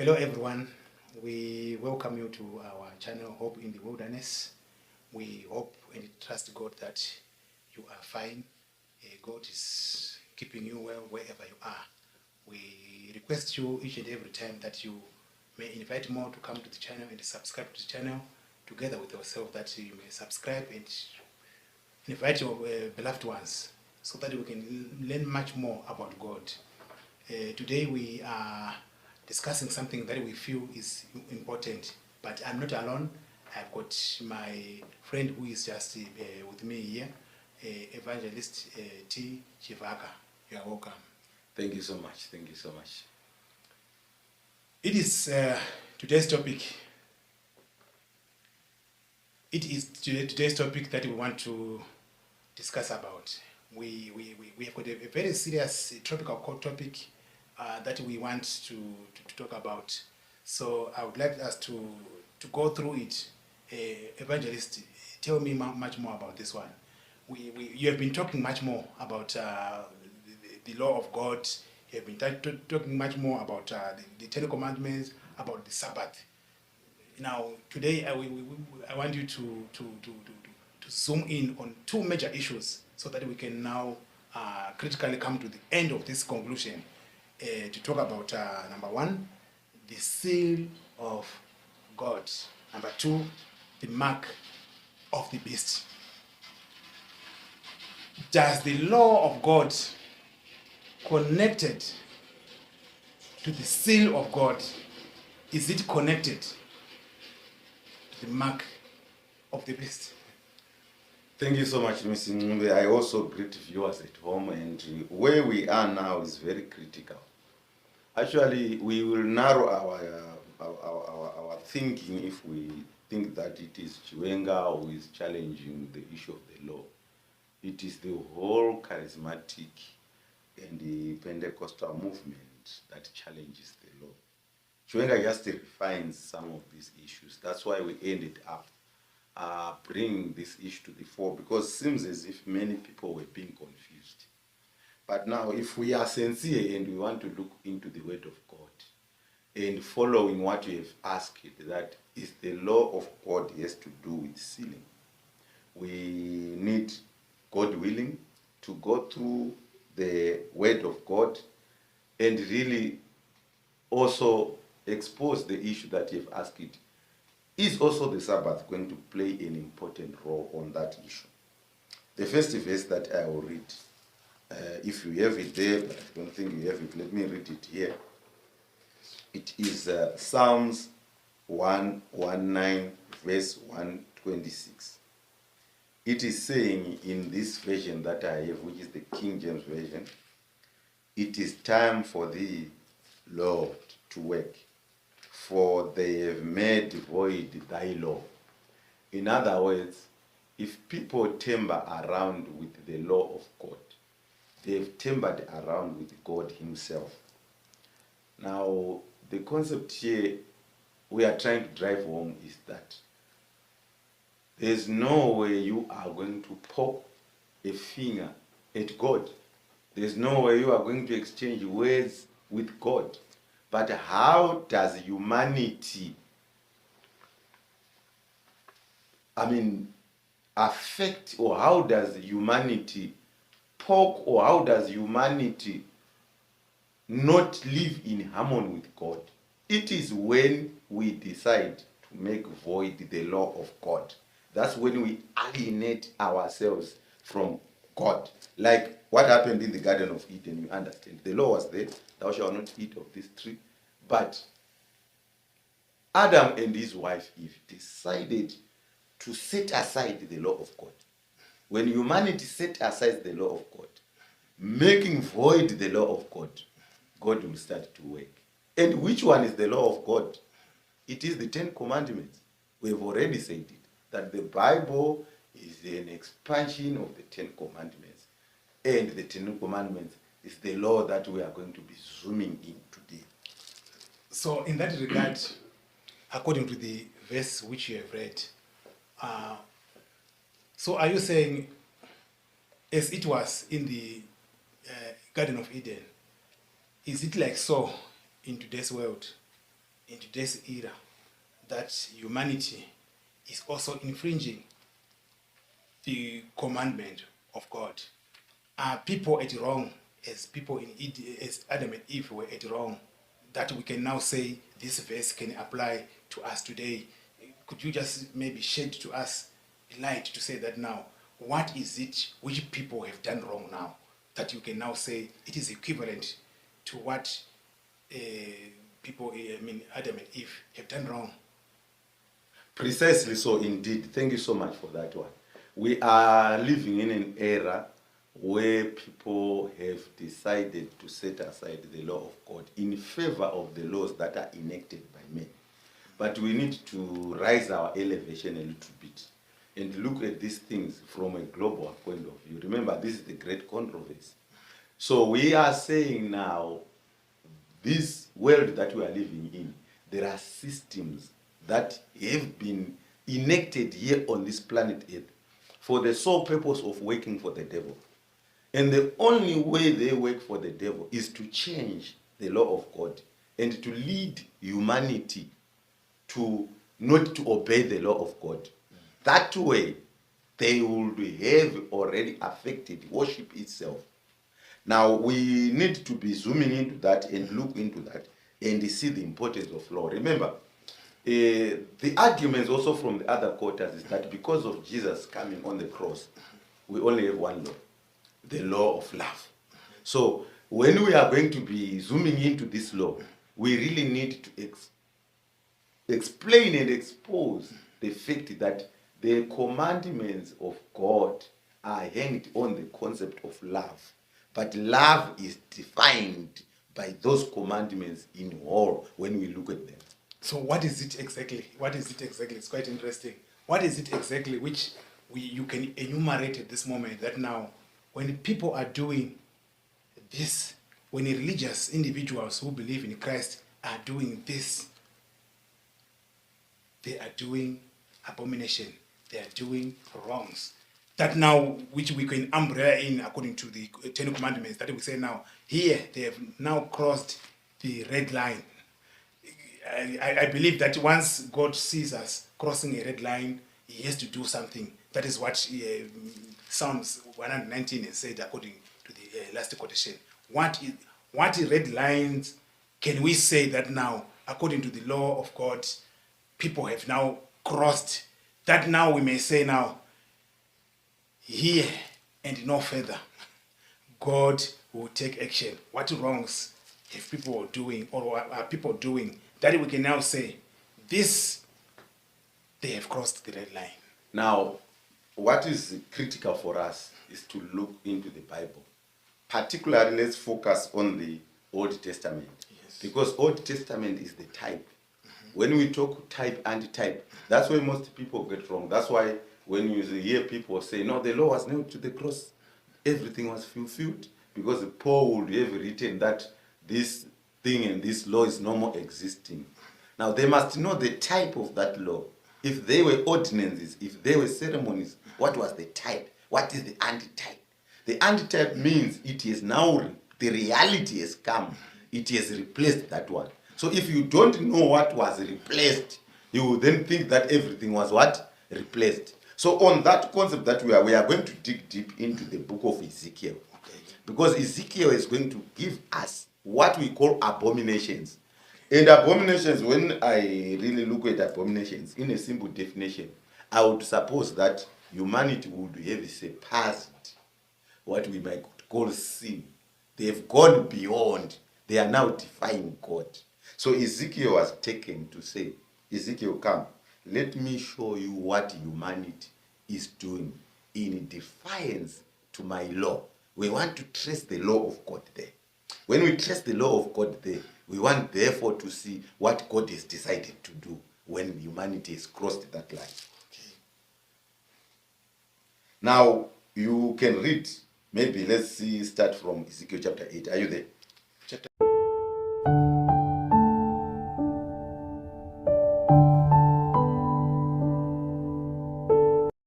Hello everyone, we welcome you to our channel Hope in the Wilderness. We hope and trust God that you are fine. God is keeping you well wherever you are. We request you each and every time that you may invite more to come to the channel and subscribe to the channel together with yourself, that you may subscribe and invite your beloved ones so that we can learn much more about God. Today we are discussing something that we feel is important, but I'm not alone. I've got my friend who is just with me here, Evangelist T. Chivaka. You are welcome. Thank you so much. Thank you so much. It is today's topic. It is today's topic that we want to discuss about. We have got a very serious tropical topic that we want to talk about. So I would like us to go through it. Evangelist, tell me much more about this one. You have been talking much more about the law of God. You have been talking much more about the Ten Commandments, about the Sabbath. Now, today I want you to zoom in on two major issues so that we can now critically come to the end of this conclusion to talk about number one, the seal of God. Number two, the mark of the beast. Does the law of God connected to the seal of God, is it connected to the mark of the beast? Thank you so much, Ms. Ngumbe. I also greet viewers at home, and where we are now is very critical. Actually, we will narrow our thinking if we think that it is Chiwenga who is challenging the issue of the law. It is the whole charismatic and the Pentecostal movement that challenges the law. Chiwenga just refines some of these issues. That's why we ended up bringing this issue to the fore, because it seems as if many people were being confused. But now, if we are sincere and we want to look into the Word of God and following what you have asked, that is the law of God has to do with sealing. We need, God willing, to go through the Word of God and really also expose the issue that you've asked it. Is also the Sabbath going to play an important role on that issue? The first verse that I will read, if you have it there, but I don't think you have it, let me read it here. It is Psalms 119, verse 126. It is saying in this version that I have, which is the King James Version, it is time for thee, Lord, to work, for they have made void thy law. In other words, if people timber around with the law of God, they've timbered around with God himself. Now, the concept here we are trying to drive home is that there's no way you are going to poke a finger at God. There's no way you are going to exchange words with God. But how does humanity, affect, or how does humanity poke, or how does humanity not live in harmony with God? It is when we decide to make void the law of God. That's when we alienate ourselves from God. Like what happened in the Garden of Eden, you understand. The law was there, thou shalt not eat of this tree. But Adam and his wife Eve decided to set aside the law of God. When humanity set aside the law of God, making void the law of God, God will start to work. And which one is the law of God? It is the Ten Commandments. We've already said it, that the Bible is an expansion of the Ten Commandments. And the Ten Commandments is the law that we are going to be zooming in today. So in that regard, according to the verse which you have read, so are you saying, as it was in the Garden of Eden, is it like so in today's world? in today's era that humanity is also infringing the commandment of God? Are people at wrong as people as Adam and Eve were at wrong, that we can now say this verse can apply to us today? Could you just maybe shed to us light to say that now, what is it which people have done wrong now, that you can now say it is equivalent to what Adam and Eve have done wrong? Precisely so, indeed. Thank you so much for that one. We are living in an era where people have decided to set aside the law of God in favor of the laws that are enacted by men. But we need to raise our elevation a little bit and look at these things from a global point of view. Remember, this is the great controversy. So we are saying now, this world that we are living in, there are systems that have been enacted here on this planet Earth for the sole purpose of working for the devil. And the only way they work for the devil is to change the law of God and to lead humanity to not to obey the law of God. That way, they would have already affected worship itself. Now, we need to be zooming into that and look into that and see the importance of law. Remember, the arguments also from the other quarters is that because of Jesus coming on the cross, we only have one law, the law of love. So when we are going to be zooming into this law, we really need to explain and expose the fact that the commandments of God are hanged on the concept of love. But love is defined by those commandments in whole when we look at them. So what is it exactly? What is it exactly? It's quite interesting. What is it exactly which you can enumerate at this moment, that now when people are doing this, when religious individuals who believe in Christ are doing this, they are doing abomination, they are doing wrongs, that now which we can umbrella in according to the Ten Commandments, that we say now, here they have now crossed the red line. I believe that once God sees us crossing a red line, he has to do something. That is what Psalms 119 has said according to the last quotation. What red lines can we say that now, according to the law of God, people have now crossed, that now we may say now, here and no further, God will take action? What wrongs have people doing, or are people doing, that we can now say, this, they have crossed the red line? Now, what is critical for us is to look into the Bible. Particularly, let's focus on the Old Testament. Yes. Because Old Testament is the type. When we talk type, anti-type, that's why most people get wrong. That's why when you hear people say, no, the law was nailed to the cross, everything was fulfilled, because Paul would have written that this thing and this law is no more existing. Now, they must know the type of that law. If they were ordinances, if they were ceremonies, what was the type? What is the anti-type? The anti-type means it is now, the reality has come. It has replaced that one. So if you don't know what was replaced, you will then think that everything was what? Replaced. So on that concept that we are going to dig deep into the book of Ezekiel. Okay. Because Ezekiel is going to give us what we call abominations. And abominations, when I really look at abominations, in a simple definition, I would suppose that humanity would have surpassed what we might call sin. They've gone beyond. They are now defying God. So Ezekiel was taken to say, Ezekiel, come, let me show you what humanity is doing in defiance to my law. We want to trace the law of God there. When we trace the law of God there, we want therefore to see what God has decided to do when humanity has crossed that line. Okay. Now, you can read, maybe let's see, start from Ezekiel chapter 8. Are you there? Chapter.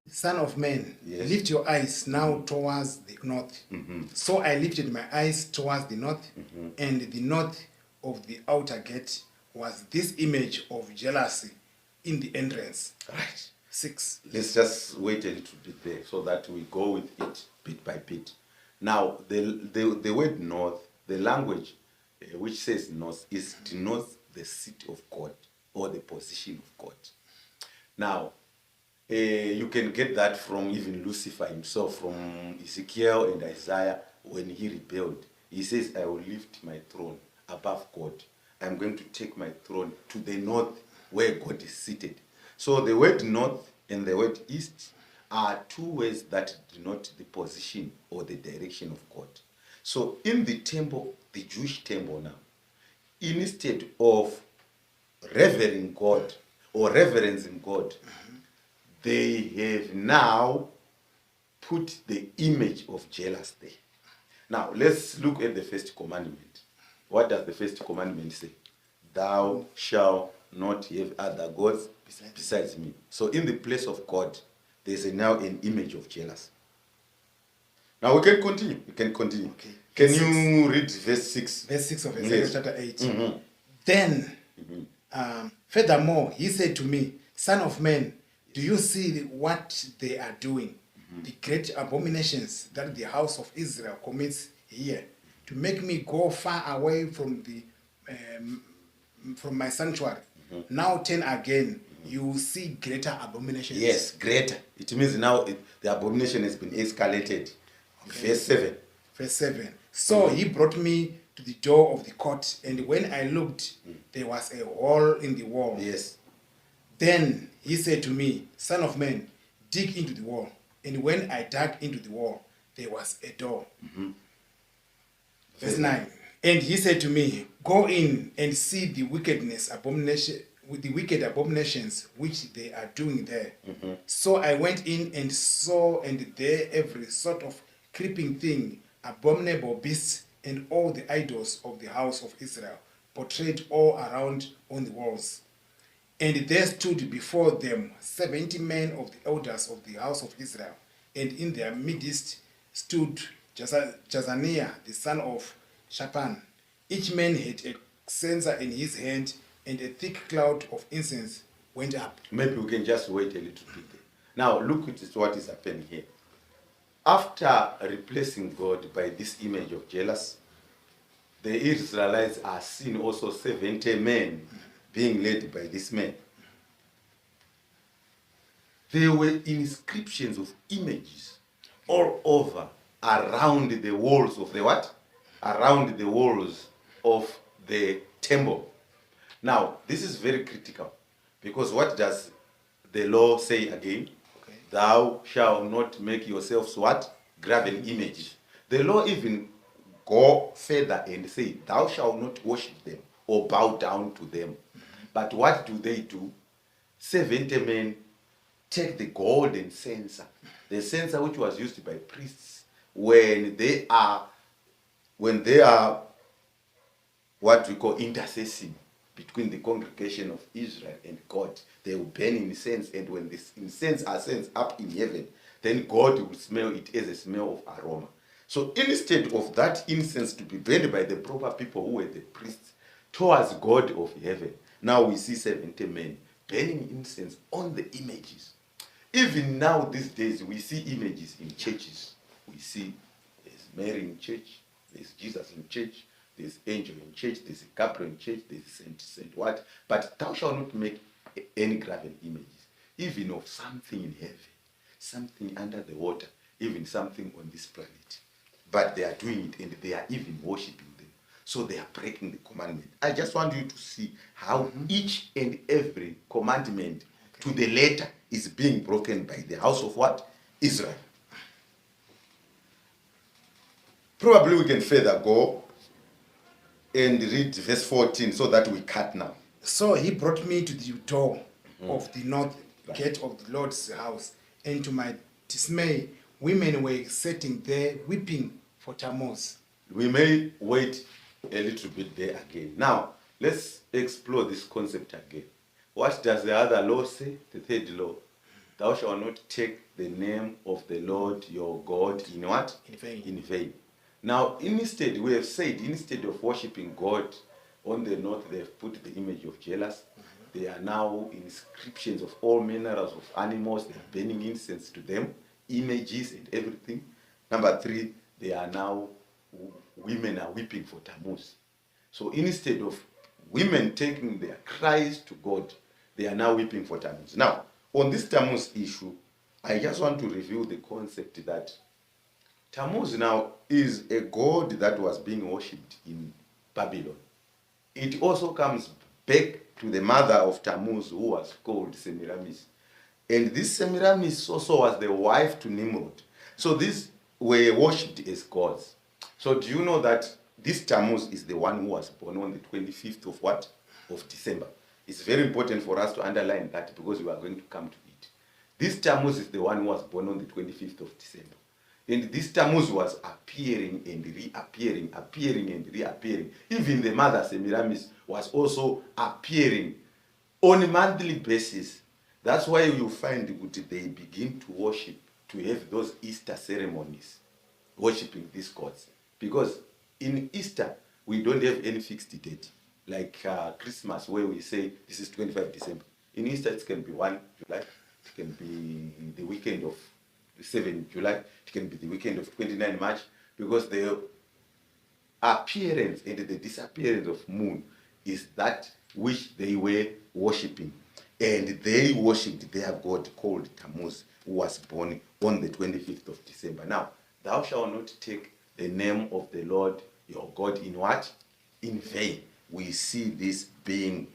Son of man, Yes. lift your eyes now towards the north. So I lifted my eyes towards the north, and the north of the outer gate was this image of jealousy in the entrance. Right. 6. Let's just wait a little bit there so that we go with it bit by bit. Now, the word north, the language which says north, is denotes the seat of God or the position of God. Now, you can get that from even Lucifer himself, from Ezekiel and Isaiah when he rebelled. He says, I will lift my throne above God. I'm going to take my throne to the north where God is seated. So the word north and the word east are two words that denote the position or the direction of God. So in the temple, the Jewish temple now, instead of revering God or reverencing God, they have now put the image of jealous there. Now, let's look at the first commandment. What does the first commandment say? Thou shalt not have other gods besides me. So in the place of God, there's now an image of jealousy. Now we can continue. We can continue. Okay. Can you read verse 6? Verse 6 of Ezekiel Yes. chapter 8. Mhm. Then, furthermore, he said to me, Son of man, do you see what they are doing? The great abominations that the house of Israel commits here, to make me go far away from from my sanctuary. Now turn again, you will see greater abominations. Yes, greater. It means now the abomination has been escalated. Okay. Verse 7. Verse 7. So he brought me to the door of the court, and when I looked, there was a hole in the wall. Yes. Then he said to me, Son of man, dig into the wall. And when I dug into the wall, there was a door. Verse 9. And he said to me, Go in and see the wickedness, abomination, with the wicked abominations which they are doing there. So I went in and saw, and there every sort of creeping thing, abominable beasts, and all the idols of the house of Israel, portrayed all around on the walls. And there stood before them 70 men of the elders of the house of Israel, and in their midst stood Jazaniah, the son of Shaphan. Each man had a censer in his hand, and a thick cloud of incense went up. Maybe we can just wait a little bit there. Now look at what is happening here. After replacing God by this image of jealousy, the Israelites are seen also 70 men being led by this man. There were inscriptions of images all over around the walls of the what? Around the walls of the temple. Now, this is very critical, because what does the law say again? Okay. Thou shalt not make yourselves what? Graven images. The law even go further and say, thou shalt not worship them or bow down to them. But what do? 70 men take the golden censer, the censer which was used by priests when they are what we call intercessing between the congregation of Israel and God. They will burn incense, and when this incense ascends up in heaven, then God will smell it as a smell of aroma. So instead of that incense to be burned by the proper people who were the priests towards God of heaven, now we see 70 men burning incense on the images. Even now, these days, we see images in churches. We see there's Mary in church, there's Jesus in church, there's angel in church, there's Gabriel in church, there's Saint what. But thou shalt not make any graven images, even of something in heaven, something under the water, even something on this planet. But they are doing it, and they are even worshipping them. So they are breaking the commandment. I just want you to see how each and every commandment to the letter is being broken by the house of what? Israel. Probably we can further go and read verse 14 so that we cut now. So he brought me to the door of the north gate of the Lord's house, and to my dismay, women were sitting there weeping for Tammuz. We may wait a little bit there again. Now, let's explore this concept again. What does the other law say? The third law. Thou shalt not take the name of the Lord your God in what? In vain. In vain. Now, instead, we have said, instead of worshiping God On the north, they have put the image of Jealous. There are now inscriptions of all manner of animals. They're burning incense to them, images and everything. Number 3, they are now, women are weeping for Tammuz. So instead of women taking their cries to God, they are now weeping for Tammuz. Now, on this Tammuz issue, I just want to review the concept that Tammuz now is a god that was being worshipped in Babylon. It also comes back to the mother of Tammuz, who was called Semiramis. And this Semiramis also was the wife to Nimrod. So these were worshipped as gods. So do you know that this Tammuz is the one who was born on the 25th of what? Of December. It's very important for us to underline that because we are going to come to it. This Tammuz is the one who was born on the 25th of December. And this Tammuz was appearing and reappearing, appearing and reappearing. Even the mother Semiramis was also appearing on a monthly basis. That's why you find that they begin to worship, to have those Easter ceremonies, worshiping these gods. Because in Easter, we don't have any fixed date. Like Christmas, where we say this is 25 December. In Easter, it can be 1 July. It can be the weekend of 7 July. It can be the weekend of 29 March. Because the appearance and the disappearance of moon is that which they were worshipping. And they worshipped their god called Tammuz, who was born on the 25th of December. Now, thou shalt not take the name of the Lord your God in what? In vain. We see this being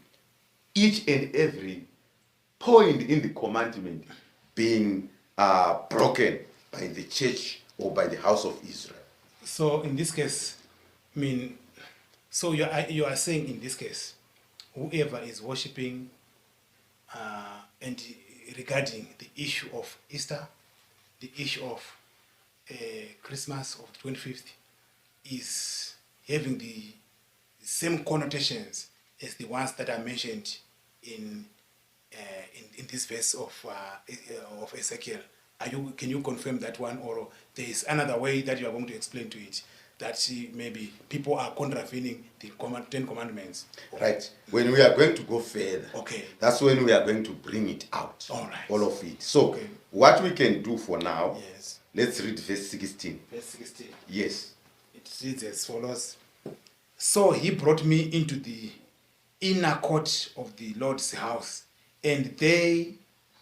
each and every point in the commandment being broken by the church or by the house of Israel. So in this case, I mean, so you are saying in this case, whoever is worshiping and regarding the issue of Easter, the issue of Christmas of the 25th, is having the same connotations as the ones that are mentioned in this verse of Ezekiel. Can you confirm that one, or there is another way that you are going to explain to it, that maybe people are contravening the 10 commandments? Right. When we are going to go further, Okay. that's when we are going to bring it out. All right. All of it. So, Okay. what we can do for now, Yes. let's read verse 16. Verse 16. Yes. It reads as follows. So he brought me into the inner court of the Lord's house, and there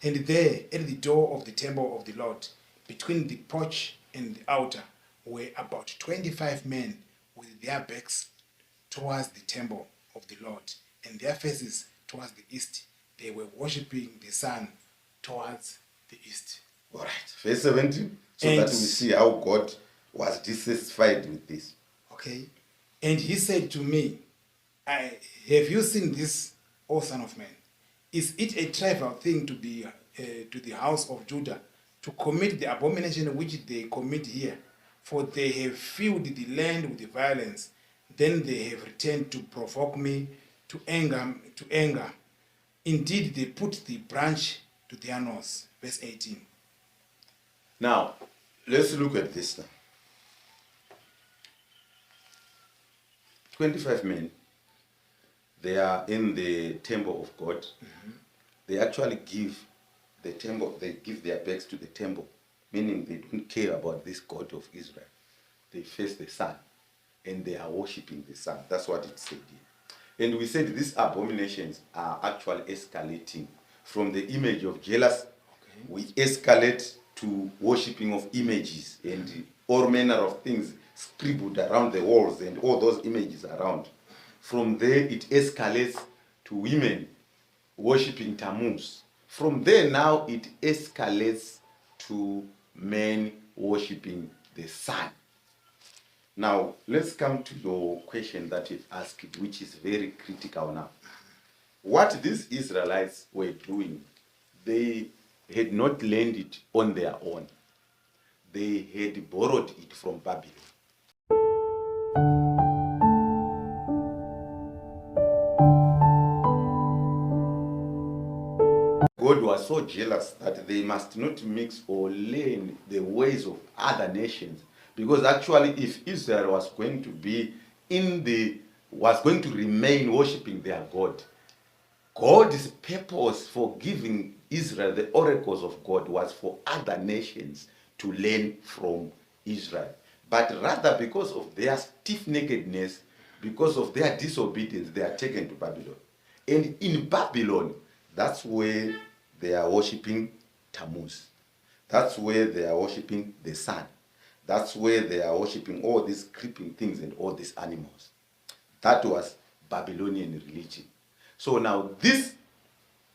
at the door of the temple of the Lord, between the porch and the altar, were about 25 men with their backs towards the temple of the Lord, and their faces towards the east. They were worshipping the sun towards the east. All right. Verse 17. So And- that we see how God was dissatisfied with this. Okay. And he said to me, have you seen this, O son of man? Is it a trivial thing to the house of Judah to commit the abomination which they commit here? For they have filled the land with violence. Then they have returned to provoke me to anger. Indeed, they put the branch to their nose. Verse 18. Now, let's look at this now. 25 men, they are in the temple of God. Mm-hmm. They actually give the temple, they give their backs to the temple, meaning they don't care about this God of Israel. They face the sun, and they are worshipping the sun. That's what it said here. And we said these abominations are actually escalating from the image of Jealous. Okay. We escalate to worshipping of images and all manner of things scribbled around the walls and all those images around. From there, it escalates to women worshipping Tammuz. From there now, it escalates to men worshipping the sun. Now, let's come to your question that you've asked, which is very critical now. What these Israelites were doing, they had not learned it on their own. They had borrowed it from Babylon. God was so jealous that they must not mix or learn the ways of other nations. Because actually, if Israel was going to be in the was going to remain worshiping their God. God's purpose for giving Israel the oracles of God was for other nations to learn from Israel. But rather, because of their stiff-neckedness, because of their disobedience, they are taken to Babylon. And in Babylon, that's where they are worshiping Tammuz. That's where they are worshiping the sun. That's where they are worshiping all these creeping things and all these animals. That was Babylonian religion. So now this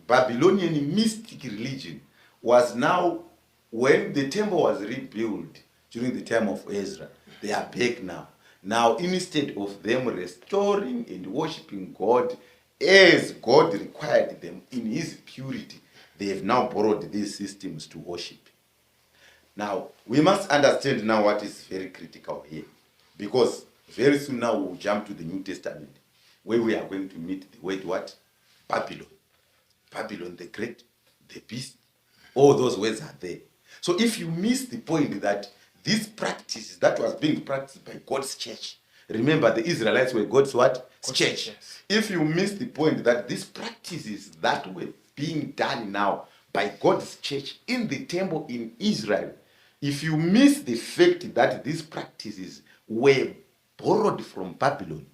Babylonian mystic religion was now, when the temple was rebuilt during the time of Ezra, they are back now. Now, instead of them restoring and worshiping God as God required them in his purity, they have now borrowed these systems to worship. Now, we must understand now what is very critical here. Because very soon now we'll jump to the New Testament, where we are going to meet the word what? Babylon. Babylon the Great, the Beast, all those words are there. So if you miss the point that this practice that was being practiced by God's church, remember the Israelites were God's what? God's Church. church. If you miss the point that these practices that were being done now by God's church in the temple in Israel, if you miss the fact that these practices were borrowed from Babylon,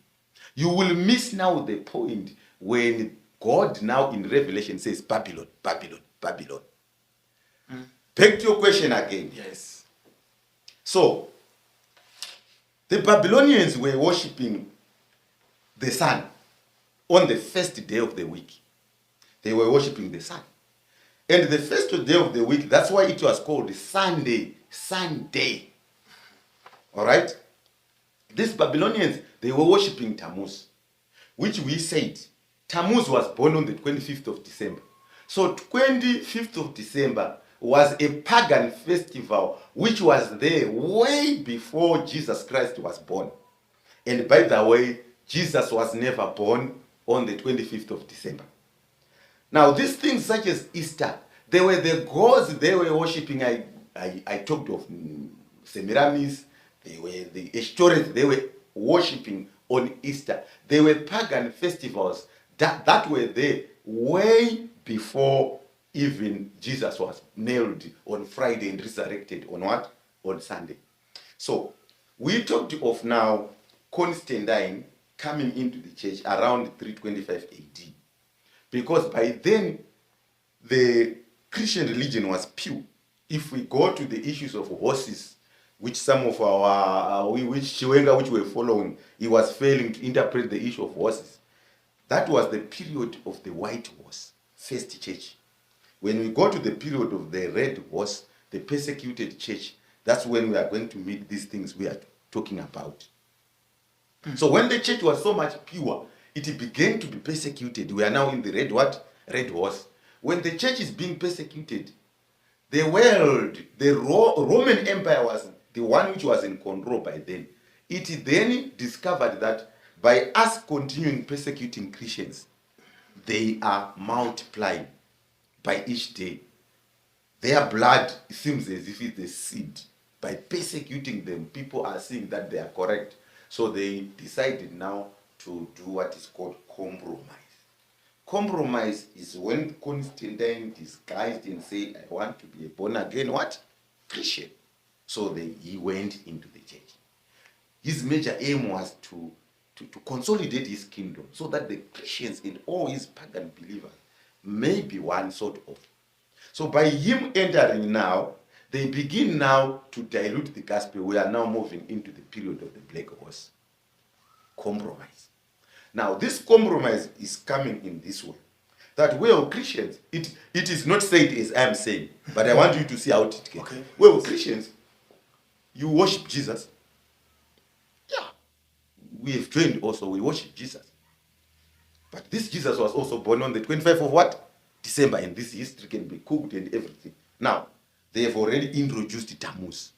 you will miss now the point when God now in Revelation says Babylon, Babylon, Babylon. Back to your question again. Yes. So, the Babylonians were worshipping the sun on the first day of the week. They were worshipping the sun. And the first day of the week, that's why it was called Sunday, Sunday. All right? These Babylonians, they were worshipping Tammuz, which we said, Tammuz was born on the 25th of December. So 25th of December was a pagan festival which was there way before Jesus Christ was born. And by the way, Jesus was never born on the 25th of December. Now, these things such as Easter, they were the gods they were worshipping. I talked of Semiramis, they were the Ashtoreth they were worshipping on Easter. They were pagan festivals that were there way before even Jesus was nailed on Friday and resurrected on what? On Sunday. So, we talked of now Constantine coming into the church around 325 AD. Because by then, the Christian religion was pure. If we go to the issues of horses, which some of which Chiwenga, which we're following, he was failing to interpret the issue of horses. That was the period of the white horse, first church. When we go to the period of the red horse, the persecuted church, that's when we are going to meet these things we are talking about. So when the church was so much pure, it began to be persecuted. We are now in the red what? Red horse. When the church is being persecuted, the world, the Roman Empire was the one which was in control by then. It then discovered that by us continuing persecuting Christians, they are multiplying by each day. Their blood seems as if it's a seed. By persecuting them, people are seeing that they are correct. So they decided now to do what is called compromise. Compromise is when Constantine disguised and said, I want to be a born again what? Christian. So he went into the church. His major aim was to consolidate his kingdom so that the Christians and all his pagan believers may be one sort of. So by him entering now, they begin now to dilute the gospel. We are now moving into the period of the black horse. Compromise. Now this compromise is coming in this way. That well, Christians, it is not said as I am saying, but I want you to see how it gets. Okay. Well, Christians, you worship Jesus. Yeah. We have joined also, we worship Jesus. But this Jesus was also born on the 25th of what? December, and this history can be cooked and everything. Now, they have already introduced Tammuz.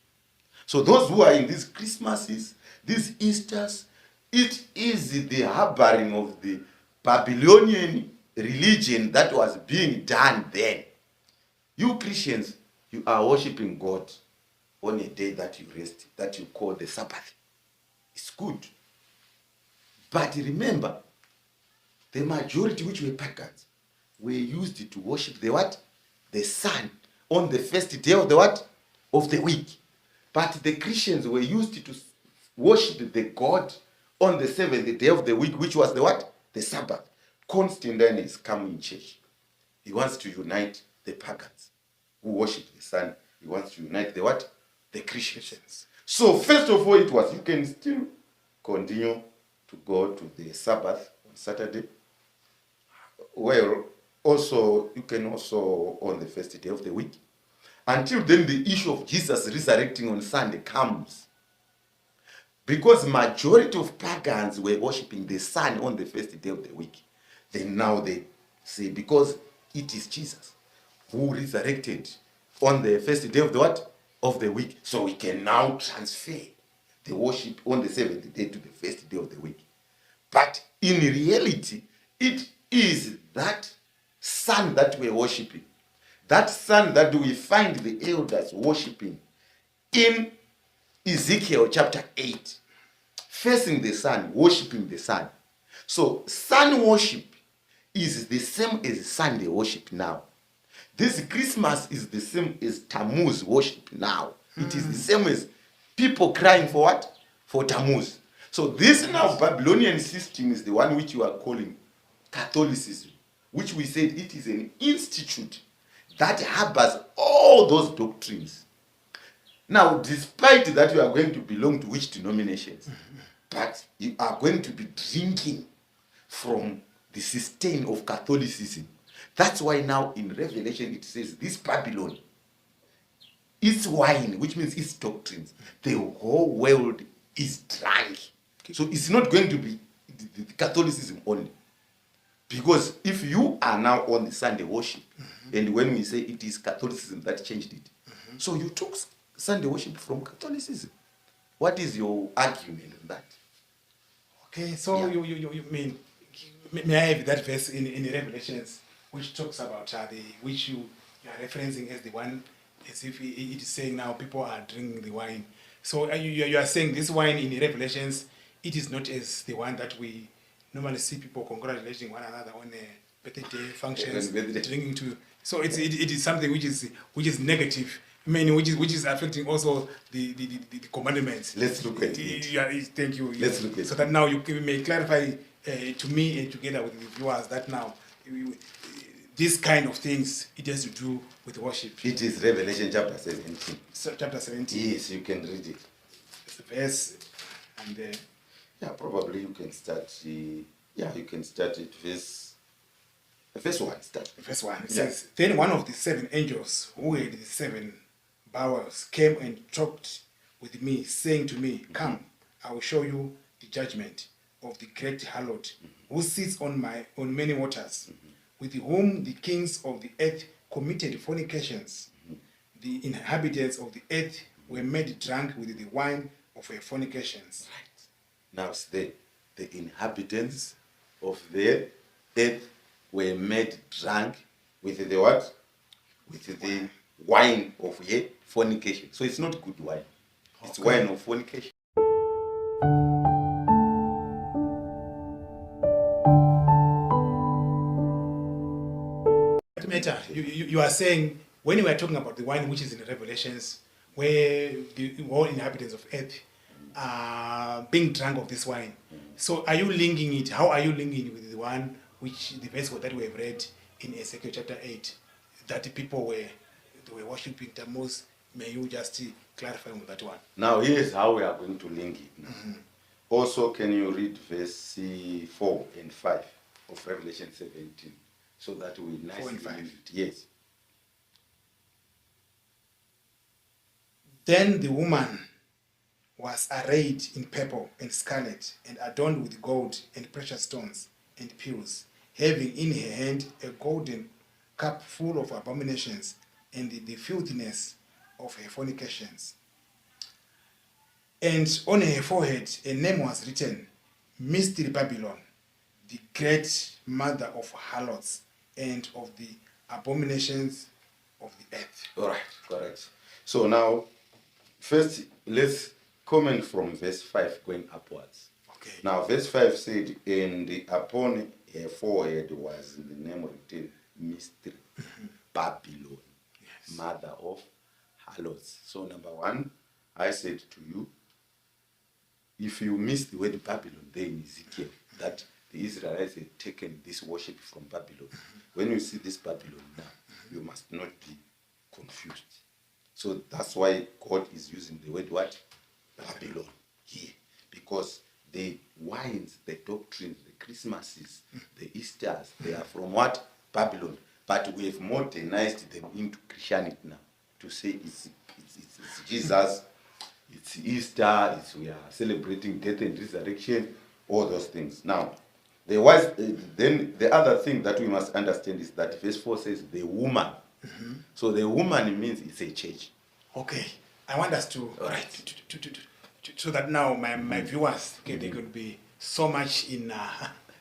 So those who are in these Christmases, these Easters, it is the harboring of the Babylonian religion that was being done then. You Christians, you are worshiping God on a day that you rest, that you call the Sabbath. It's good. But remember, the majority which were pagans were used to worship the what? The sun on the first day of the what? Of the week. But the Christians were used to worship the God on the seventh day of the week, which was the what? The Sabbath. Constantine is coming in church. He wants to unite the pagans who worship the sun. He wants to unite the what? The Christians. So first of all, it was, you can still continue to go to the Sabbath on Saturday. Well, also, you can also on the first day of the week. Until then, the issue of Jesus resurrecting on Sunday comes. Because majority of pagans were worshiping the sun on the first day of the week. Then now they say, because it is Jesus who resurrected on the first day of the what? Of the week. So we can now transfer the worship on the seventh day to the first day of the week. But in reality, it is that sun that we're worshiping. That sun that we find the elders worshiping in Ezekiel chapter 8. Facing the sun, worshiping the sun. So sun worship is the same as Sunday worship now. This Christmas is the same as Tammuz worship now. It is the same as people crying for what? For Tammuz. So this now Babylonian system is the one which you are calling Catholicism, which we said it is an institute that harbors all those doctrines. Now, despite that you are going to belong to which denominations, but you are going to be drinking from the sustain of Catholicism. That's why now in Revelation it says this Babylon, its wine, which means its doctrines, the whole world is drunk. So it's not going to be the Catholicism only. Because if you are now on the Sunday worship, and when we say it is Catholicism that changed it, so you took Sunday worship from Catholicism. What is your argument on that? Okay, so Yeah. you mean, may I have that verse in Revelations which talks about which you are referencing as the one, as if it is saying now people are drinking the wine. So you are saying this wine in Revelations, it is not as the one that we normally see people congratulating one another on birthday functions, drinking to. So it is something which is negative. I mean, which is affecting also the commandments. Let's look at it. Yeah, thank you. Let's look at so it. that now you may clarify to me and together with the viewers that now this kind of things it has to do with worship. It is Revelation chapter 17. So, chapter 17. Yes, you can read it. It's the verse, and Yeah, probably you can start. You can start it verse 1. Start. verse 1. It Yeah. says, "Then one of the seven angels who had the seven bowls came and talked with me, saying to me, Come, I will show you the judgment of the great harlot, who sits on many waters, with whom the kings of the earth committed fornications. The inhabitants of the earth were made drunk with the wine of her fornications." Now it's the inhabitants of the earth were made drunk with the what? With the wine of a fornication. So it's not good wine. It's wine of fornication. Matter, you are saying when we are talking about the wine which is in the Revelations, where the all inhabitants of earth are being drunk of this wine. So are you linking it? How are you linking it with the one which the verse that we have read in Ezekiel chapter 8, that the people were worshiping Tammuz? May you just clarify on that one? Now here's how we are going to link it. Also, can you read verse 4 and 5 of Revelation 17 so that we 4 nicely and 5. link it? Yes. Then the woman was arrayed in purple and scarlet, and adorned with gold and precious stones and pearls, having in her hand a golden cup full of abominations and the filthiness of her fornications. And on her forehead a name was written, Mystery Babylon, the great mother of harlots and of the abominations of the earth. All right, correct. So now, first, let's comment from verse 5 going upwards. Okay. Now, verse 5 said, and upon her forehead was the name written, Mystery, Babylon, Yes. mother of harlots. So, number one, I said to you, if you miss the word Babylon there in Ezekiel, that the Israelites had taken this worship from Babylon. When you see this Babylon now, you must not be confused. So that's why God is using the word what? Babylon here. Because the wines, the doctrines, the Christmases, the Easters, they are from what? Babylon. But we have modernized them into Christianity now to say it's Jesus, it's Easter, we are celebrating death and resurrection, all those things. Now, then the other thing that we must understand is that verse 4 says the woman. So the woman means it's a church. Okay. I want us to, All right. so that now my viewers, okay, they could be so much in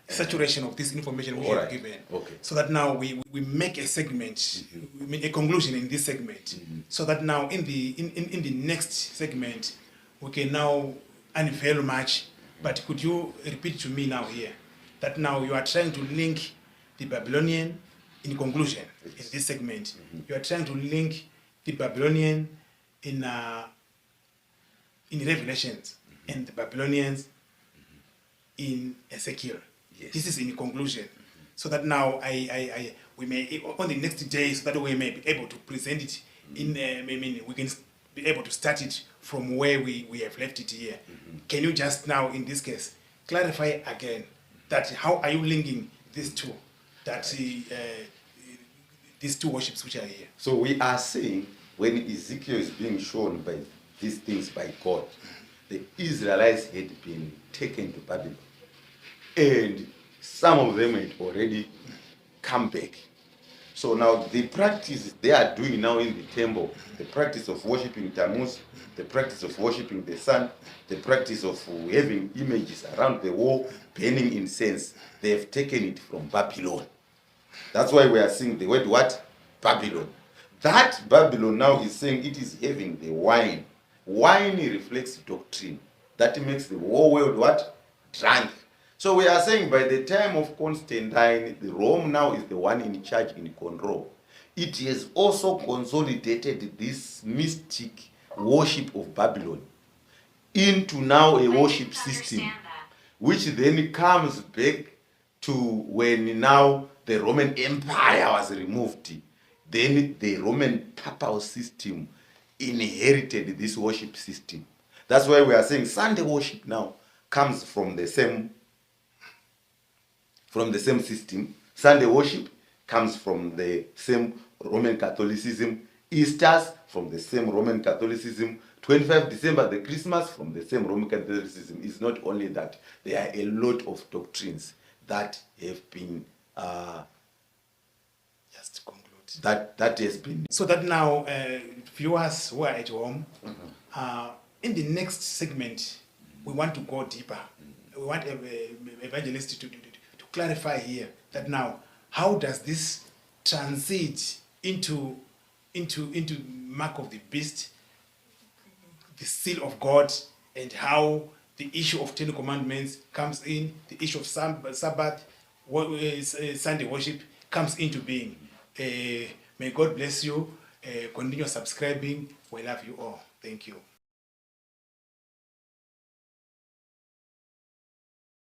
saturation of this information we All have right. given. Okay. So that now we make a segment, we make a conclusion in this segment. So that now in the next segment, we can now unveil much. But could you repeat to me now here that now you are trying to link the Babylonian in conclusion in this segment. You are trying to link the Babylonian in Revelations and the Babylonians in Ezekiel. Yes. This is in conclusion. So that now we may on the next day, so that we may be able to present it in we can be able to start it from where we have left it here. Can you just now in this case clarify again that how are you linking these two, that these two worships which are here? So we are saying when Ezekiel is being shown by these things by God, the Israelites had been taken to Babylon. And some of them had already come back. So now the practice they are doing now in the temple, the practice of worshiping Tammuz, the practice of worshiping the sun, the practice of having images around the wall, burning incense, they have taken it from Babylon. That's why we are seeing the word what? Babylon. That Babylon now is saying it is having the wine. Wine reflects doctrine. That makes the whole world what? Drunk. So we are saying by the time of Constantine, the Rome now is the one in charge, in control. It has also consolidated this mystic worship of Babylon into now a worship system, which then comes back to when now the Roman Empire was removed. Then the Roman papal system inherited this worship system. That's why we are saying Sunday worship now comes from the same system. Sunday worship comes from the same Roman Catholicism. Easter's from the same Roman Catholicism. 25 December, the Christmas, from the same Roman Catholicism. It's not only that. There are a lot of doctrines that have been Just conclude. that has been. So that now viewers who are at home, in the next segment, we want to go deeper. We want evangelists to clarify here that now how does this transit into mark of the beast, the seal of God, and how the issue of Ten Commandments comes in, the issue of Sabbath, Sunday worship comes into being. May God bless you. Continue subscribing. We love you all. Thank you.